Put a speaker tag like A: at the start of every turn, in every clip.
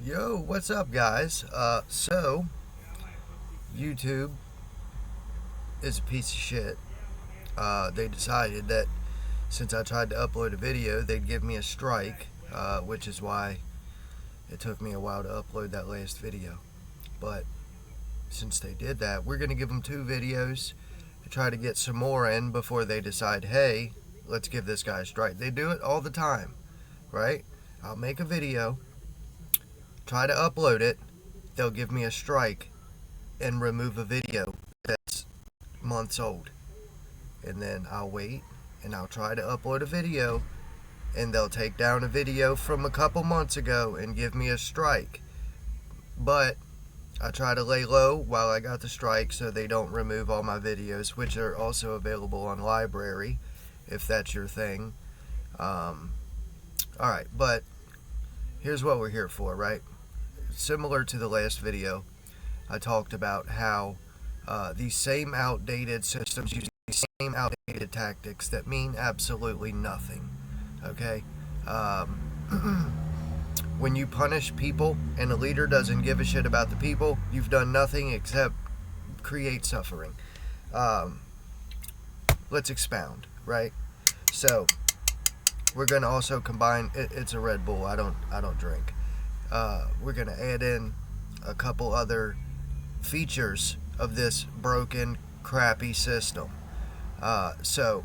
A: Yo, what's up, guys? So YouTube is a piece of shit. They decided that since I tried to upload a video, they'd give me a strike, which is why it took me a while to upload that last video. But since they did that, we're gonna give them 2 videos to try to get some more in before they decide, hey, let's give this guy a strike. They do it all the time, right? I'll make a video, try to upload it, they'll give me a strike and remove a video that's months old. And then I'll wait and I'll try to upload a video and they'll take down a video from a couple months ago and give me a strike. But I try to lay low while I got the strike so they don't remove all my videos, which are also available on library if that's your thing. Alright, but here's what we're here for, right? Similar to the last video, I talked about how these same outdated systems use these same outdated tactics that mean absolutely nothing. Okay? When you punish people and a leader doesn't give a shit about the people, you've done nothing except create suffering. Let's expound, right? So we're gonna also combine. It's a Red Bull. I don't drink. We're gonna add in a couple other features of this broken, crappy system. So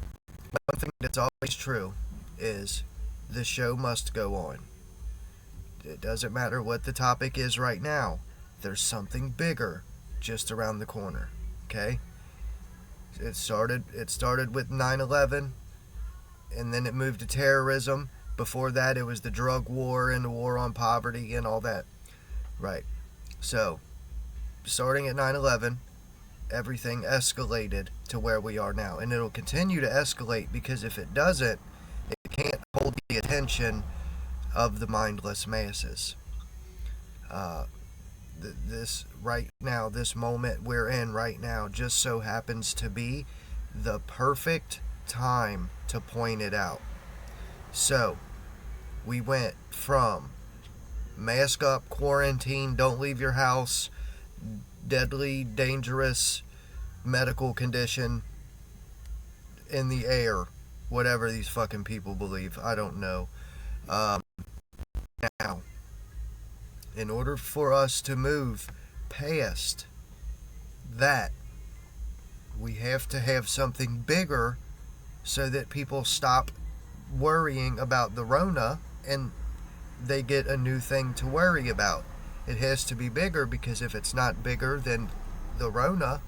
A: one thing that's always true is the show must go on. It doesn't matter what the topic is right now. There's something bigger just around the corner. Okay? It started with 9/11, and then it moved to terrorism. Before that, it was the drug war and the war on poverty and all that. Right. So, starting at 9/11, everything escalated to where we are now. And it'll continue to escalate because if it doesn't, it can't hold the attention of the mindless masses. This right now, this moment we're in right now, just so happens to be the perfect time to point it out. So, we went from mask up, quarantine, don't leave your house, deadly, dangerous medical condition in the air, whatever these fucking people believe. I don't know. Now, in order for us to move past that, we have to have something bigger so that people stop worrying about the Rona and they get a new thing to worry about. It has to be bigger because if it's not bigger than the Rona,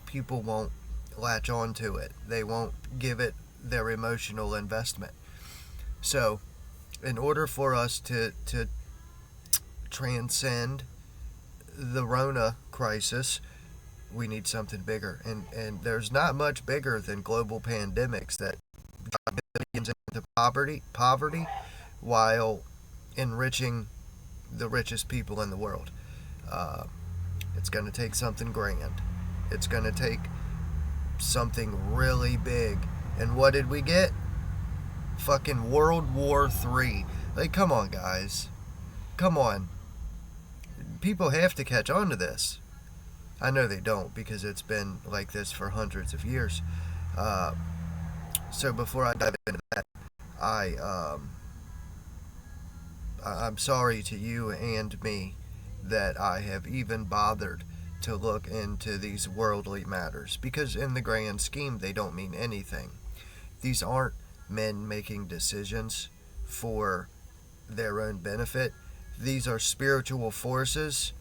A: people won't latch on to it. They won't give it their emotional investment. So, in order for us to transcend the Rona crisis, we need something bigger. And there's not much bigger than global pandemics that drive billions into poverty while enriching the richest people in the world. It's going to take something grand. It's going to take something really big. And what did we get? Fucking World War III. Like, come on, guys. Come on. People have to catch on to this. I know they don't because it's been like this for hundreds of years. So before I dive into that, I'm sorry to you and me that I have even bothered to look into these worldly matters because in the grand scheme they don't mean anything. These aren't men making decisions for their own benefit. These are spiritual forces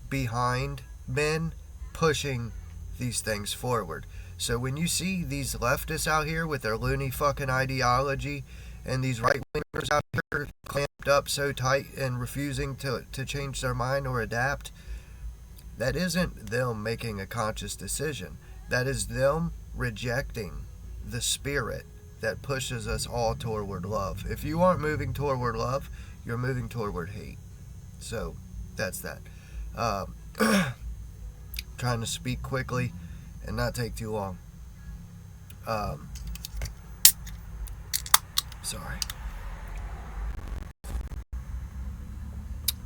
A: behind men pushing these things forward. So when you see these leftists out here with their loony fucking ideology and these right-wingers out here clamped up so tight and refusing to change their mind or adapt, that isn't them making a conscious decision. That is them rejecting the spirit that pushes us all toward love. If you aren't moving toward love, you're moving toward hate. So, that's that. Trying to speak quickly and not take too long. Sorry.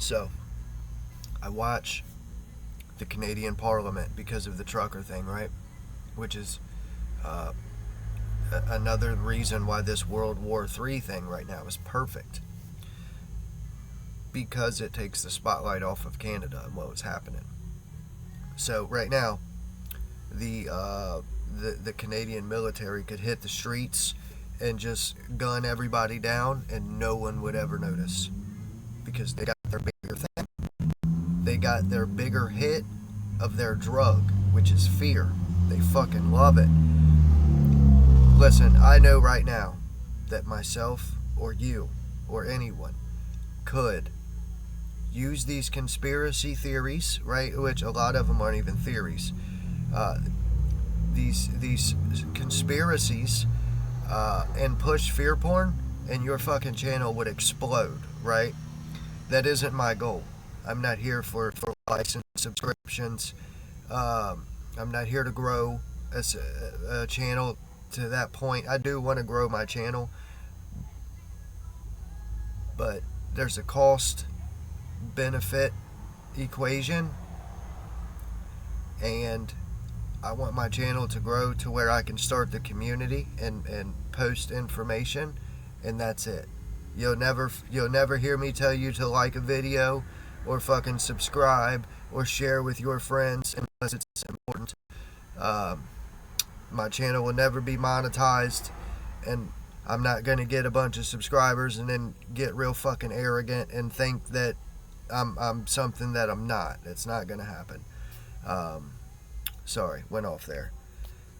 A: So I watch the Canadian Parliament because of the trucker thing, right? Which is uh, another reason why this World War III thing right now is perfect, because it takes the spotlight off of Canada and what was happening. So right now, the Canadian military could hit the streets and just gun everybody down, and no one would ever notice, because they got their bigger thing. They got their bigger hit of their drug, which is fear. They fucking love it. Listen, I know right now that myself or you or anyone could use these conspiracy theories, right? Which a lot of them aren't even theories. These conspiracies and push fear porn, and your fucking channel would explode, right? That isn't my goal. I'm not here for likes and subscriptions. I'm not here to grow a channel to that point. I do want to grow my channel, but there's a cost benefit equation, and I want my channel to grow to where I can start the community and post information, and that's it. You'll never hear me tell you to like a video or fucking subscribe or share with your friends unless it's important. My channel will never be monetized, and I'm not gonna get a bunch of subscribers and then get real fucking arrogant and think that I'm something that I'm not. It's not gonna happen. Sorry, went off there.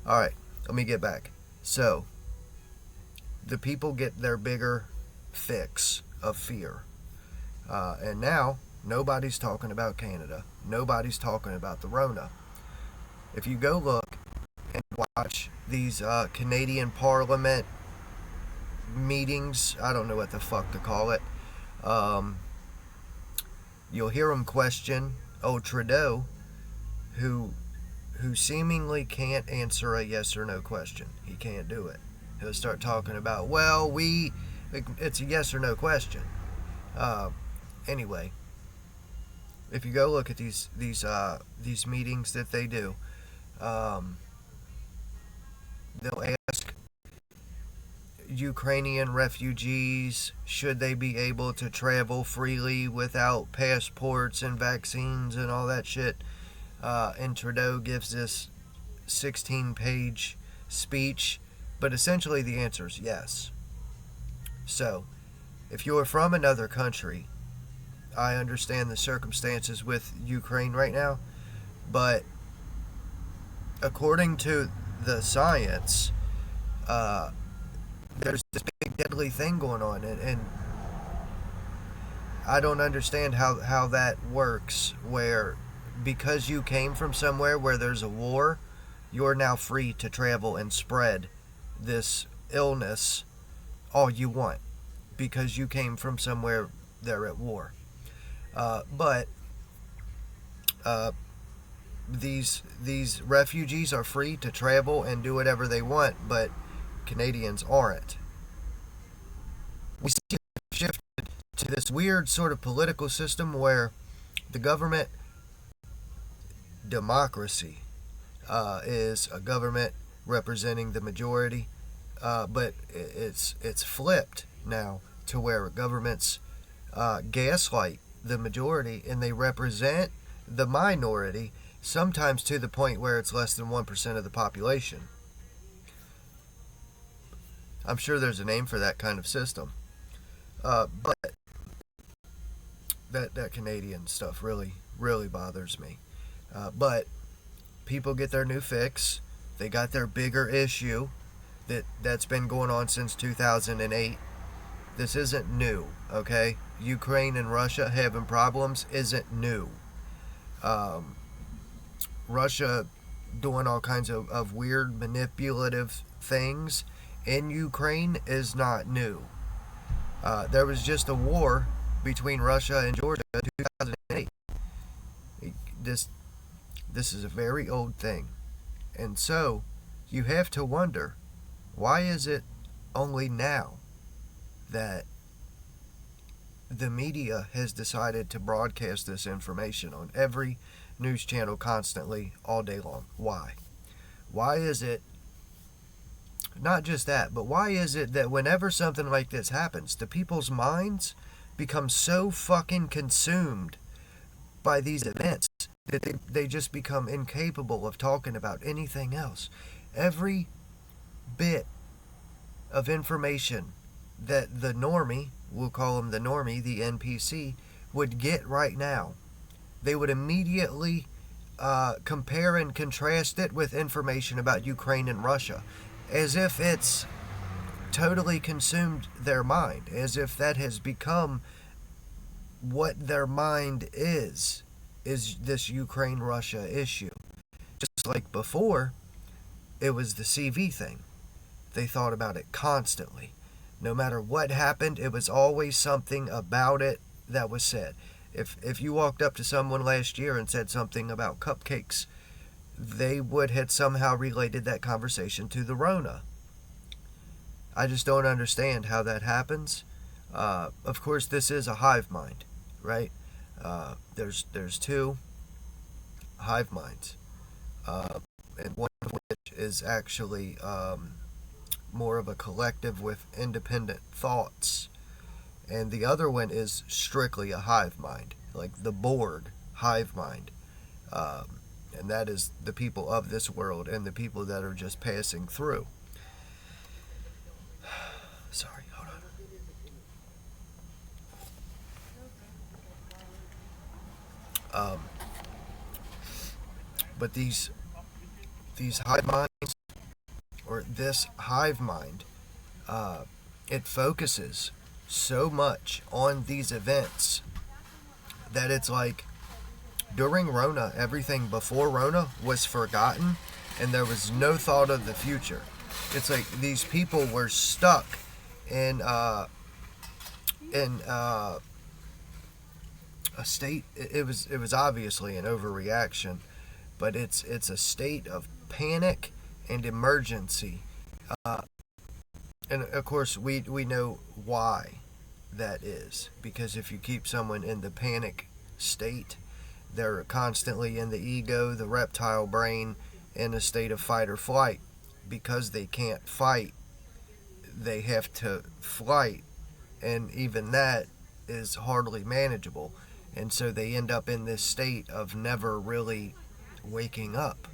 A: All right, let me get back. So the people get their bigger fix of fear, and now nobody's talking about Canada. Nobody's talking about the Rona. If you go look and watch these Canadian Parliament meetings, I don't know what the fuck to call it, you'll hear them question old Trudeau, who seemingly can't answer a yes or no question. He can't do it. He'll start talking about, well, it's a yes or no question. Anyway, if you go look at these meetings that they do, they'll ask Ukrainian refugees, should they be able to travel freely without passports and vaccines and all that shit. And Trudeau gives this 16-page speech, but essentially the answer is yes. So, if you're from another country, I understand the circumstances with Ukraine right now, but according to the science, there's this big deadly thing going on, and I don't understand how that works, where because you came from somewhere where there's a war, you're now free to travel and spread this illness all you want because you came from somewhere they're at war. But these refugees are free to travel and do whatever they want, but Canadians aren't. We see a shift to this weird sort of political system where the government, democracy, is a government representing the majority, but it's flipped now to where governments gaslight the majority, and they represent the minority, sometimes to the point where it's less than 1% of the population. I'm sure there's a name for that kind of system, but that Canadian stuff really bothers me. But people get their new fix. They got their bigger issue that's been going on since 2008. This isn't new, okay? Ukraine and Russia having problems isn't new. Russia doing all kinds of weird manipulative things in Ukraine is not new. There was just a war between Russia and Georgia in 2008. This is a very old thing. And so you have to wonder, why is it only now that the media has decided to broadcast this information on every news channel constantly all day long. Why? Why is it, not just that, but why is it that whenever something like this happens, the people's minds become so fucking consumed by these events that they just become incapable of talking about anything else? Every bit of information that the normie, we'll call him the normie, the NPC, would get right now, they would immediately compare and contrast it with information about Ukraine and Russia, as if it's totally consumed their mind, as if that has become what their mind is this Ukraine-Russia issue. Just like before, it was the CV thing. They thought about it constantly. No matter what happened, it was always something about it that was said. If you walked up to someone last year and said something about cupcakes, they would have somehow related that conversation to the Rona. I just don't understand how that happens. Of course, this is a hive mind, right? There's two hive minds, and one of which is actually more of a collective with independent thoughts, and the other one is strictly a hive mind, like the Borg hive mind, and that is the people of this world and the people that are just passing through. Sorry, hold on. But these hive minds, or this hive mind, it focuses so much on these events that it's like during Rona, everything before Rona was forgotten and there was no thought of the future. It's like these people were stuck in a state. It was obviously an overreaction, but it's a state of panic and emergency, and of course we know why that is, because if you keep someone in the panic state, they're constantly in the ego, the reptile brain, in a state of fight or flight. Because they can't fight, they have to flight, and even that is hardly manageable, and so they end up in this state of never really waking up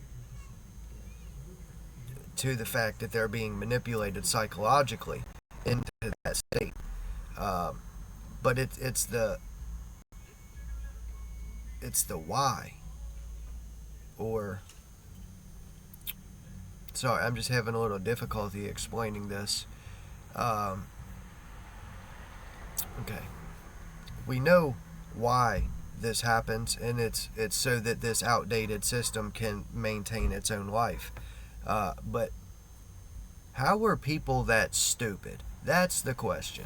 A: to the fact that they're being manipulated psychologically into that state. But it's the why, or sorry, I'm just having a little difficulty explaining this. Okay, we know why this happens, and it's so that this outdated system can maintain its own life. But how are people that stupid? That's the question.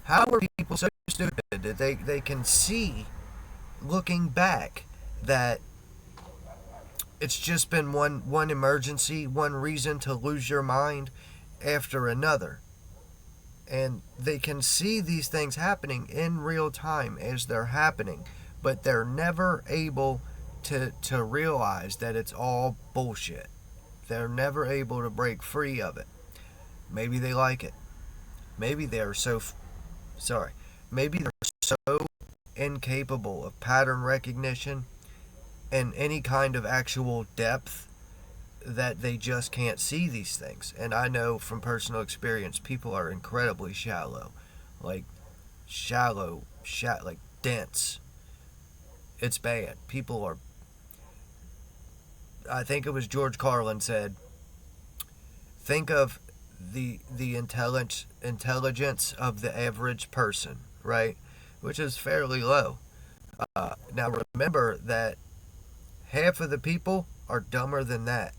A: How are people so stupid that they can see, looking back, that it's just been one emergency, one reason to lose your mind after another, and they can see these things happening in real time as they're happening, but they're never able to realize that it's all bullshit. They're never able to break free of it. Maybe they like it. Maybe they're so maybe they're so incapable of pattern recognition and any kind of actual depth that they just can't see these things. And I know from personal experience, people are incredibly shallow, like dense. It's bad. People are, I think it was George Carlin said, think of the intelligence of the average person, right? Which is fairly low. Now remember that half of the people are dumber than that.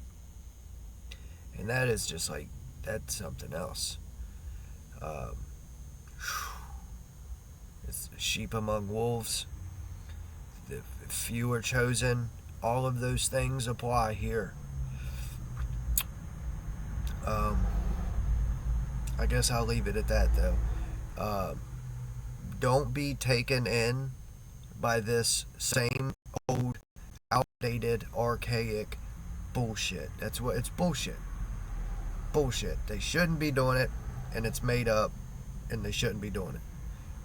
A: And that is just like, that's something else. It's sheep among wolves. The few are chosen. All of those things apply here. I guess I'll leave it at that, though. Don't be taken in by this same old, outdated, archaic bullshit. That's what it's bullshit. Bullshit. They shouldn't be doing it, and it's made up, and they shouldn't be doing it.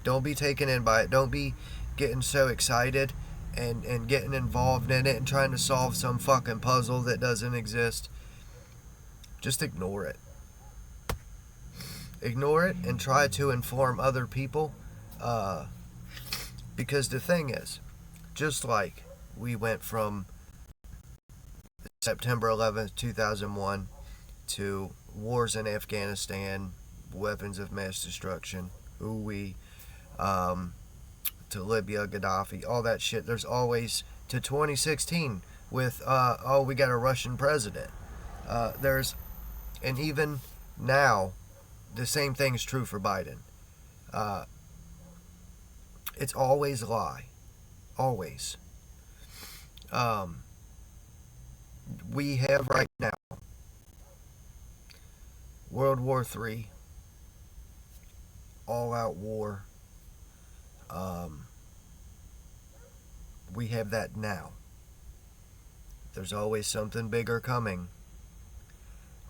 A: Don't be taken in by it. Don't be getting so excited and getting involved in it and trying to solve some fucking puzzle that doesn't exist. Just ignore it. Ignore it and try to inform other people. Because the thing is, just like we went from September 11th, 2001 to wars in Afghanistan, weapons of mass destruction, to Libya, Gaddafi, all that shit. There's always to 2016 with, we got a Russian president. And even now, the same thing is true for Biden. It's always a lie. Always. We have right now World War III, all-out war. We have that now. There's always something bigger coming.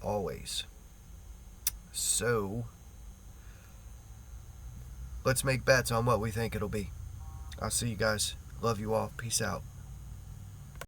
A: Always. So, let's make bets on what we think it'll be. I'll see you guys. Love you all. Peace out.